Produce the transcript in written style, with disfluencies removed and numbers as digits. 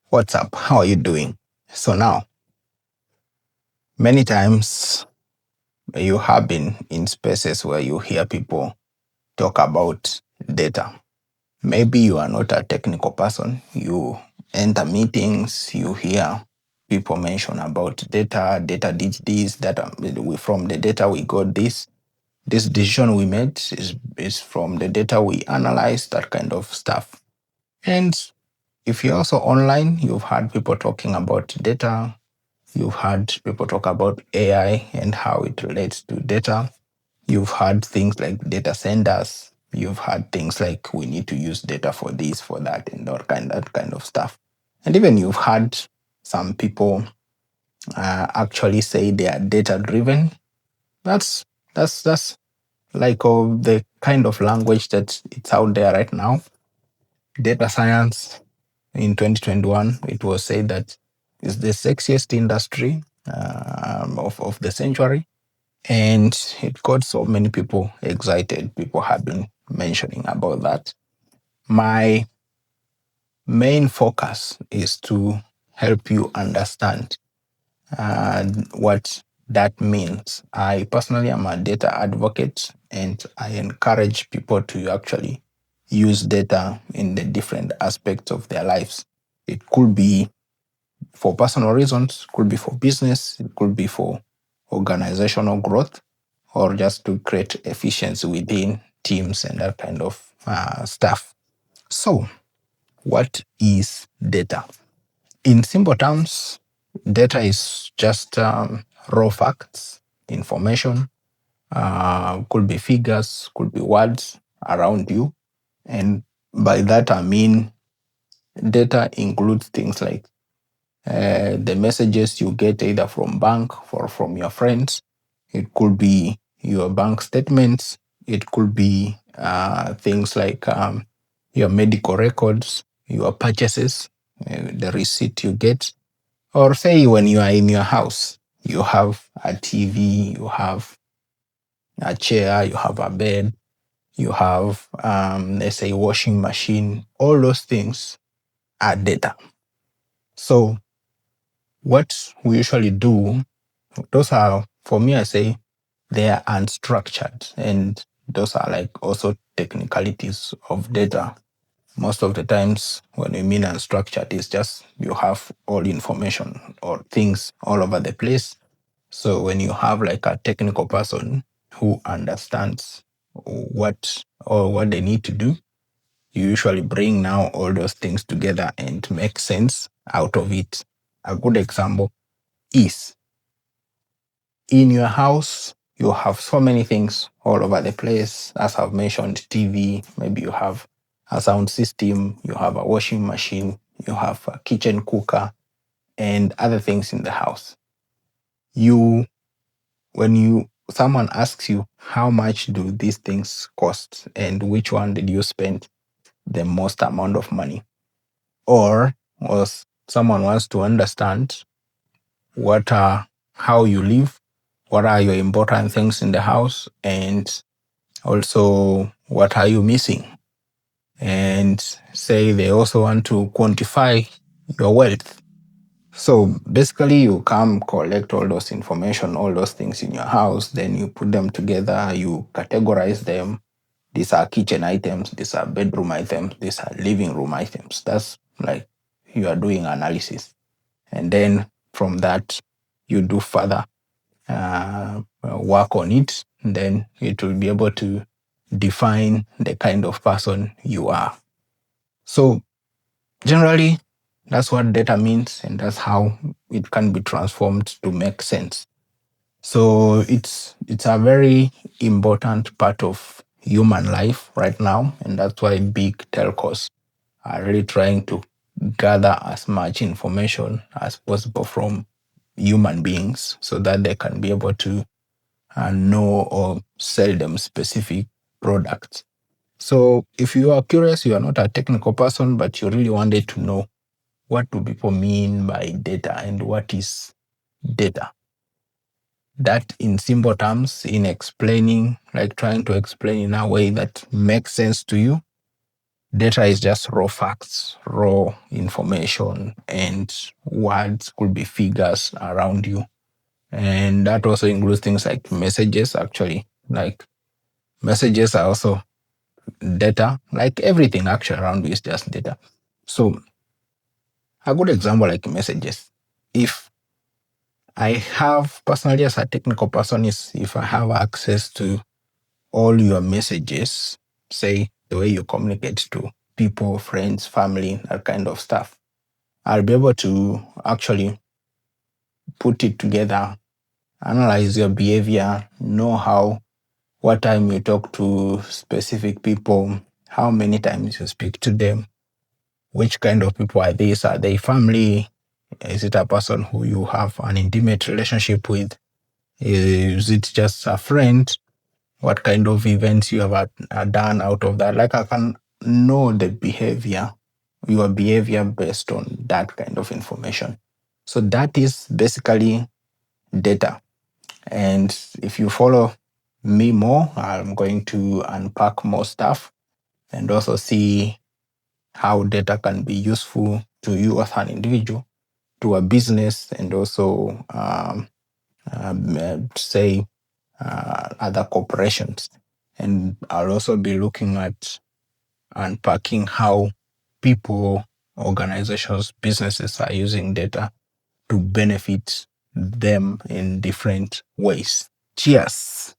What's up? How are you doing? So now, many times you have been in spaces where you hear people talk about data. Maybe you are not a technical person. You enter meetings, you hear people mention about data did this, data from the data we got this decision we made is from the data we analyzed, that kind of stuff. And if you're also online, you've heard people talking about data. You've heard people talk about AI and how it relates to data. You've heard things like data centers. You've heard things like we need to use data for this, for that, and that kind of stuff. And even you've heard some people actually say they are data driven. That's like the kind of language that it's out there right now. Data science in 2021, it was said that it's the sexiest industry of the century. And it got so many people excited. People have been mentioning about that. My main focus is to help you understand what that means. I personally am a data advocate and I encourage people to actually use data in the different aspects of their lives. It could be for personal reasons, could be for business, it could be for organizational growth, or just to create efficiency within teams and that kind of stuff. So, what is data? In simple terms, data is just raw facts, information, could be figures, could be words around you. And by that, I mean data includes things like the messages you get either from bank or from your friends. It could be your bank statements. It could be things like your medical records, your purchases, the receipt you get. Or say when you are in your house, you have a TV, you have a chair, you have a bed, you have, let's say, washing machine. All those things are data. So what we usually do, those are, for me, I say they are unstructured. And those are like also technicalities of data. Most of the times when we mean unstructured, it's just you have all information or things all over the place. So when you have like a technical person who understands what they need to do, you usually bring now all those things together and make sense out of it. A good example is in your house, you have so many things all over the place. As I've mentioned, TV, maybe you have a sound system, you have a washing machine, you have a kitchen cooker, and other things in the house. You, when someone asks you how much do these things cost and which one did you spend the most amount of money, or someone wants to understand what are how you live, what are your important things in the house, and also what are you missing, and say they also want to quantify your wealth. So basically you come collect all those information, all those things in your house, then you put them together, you categorize them. These are kitchen items, these are bedroom items, these are living room items. That's like you are doing analysis. And then from that, you do further work on it. Then it will be able to define the kind of person you are. So generally, that's what data means, and that's how it can be transformed to make sense. So it's a very important part of human life right now, and that's why big telcos are really trying to gather as much information as possible from human beings so that they can be able to know or sell them specific products. So if you are curious, you are not a technical person, but you really wanted to know what do people mean by data and what is data. That in simple terms, in explaining, like trying to explain in a way that makes sense to you, data is just raw facts, raw information, and words could be figures around you. And that also includes things like messages, actually. Like messages are also data, like everything actually around you is just data. So a good example like messages. If I have personally as a technical person is if I have access to all your messages, say the way you communicate to people, friends, family, that kind of stuff, I'll be able to actually put it together, analyze your behavior, know what time you talk to specific people, how many times you speak to them, which kind of people are these? Are they family? Is it a person who you have an intimate relationship with? Is it just a friend? What kind of events you have done out of that? Like I can know the behavior, your behavior based on that kind of information. So that is basically data. And if you follow me more, I'm going to unpack more stuff and also see how data can be useful to you as an individual, to a business, and also say other corporations. And I'll also be looking at unpacking how people, organizations, businesses are using data to benefit them in different ways. Cheers.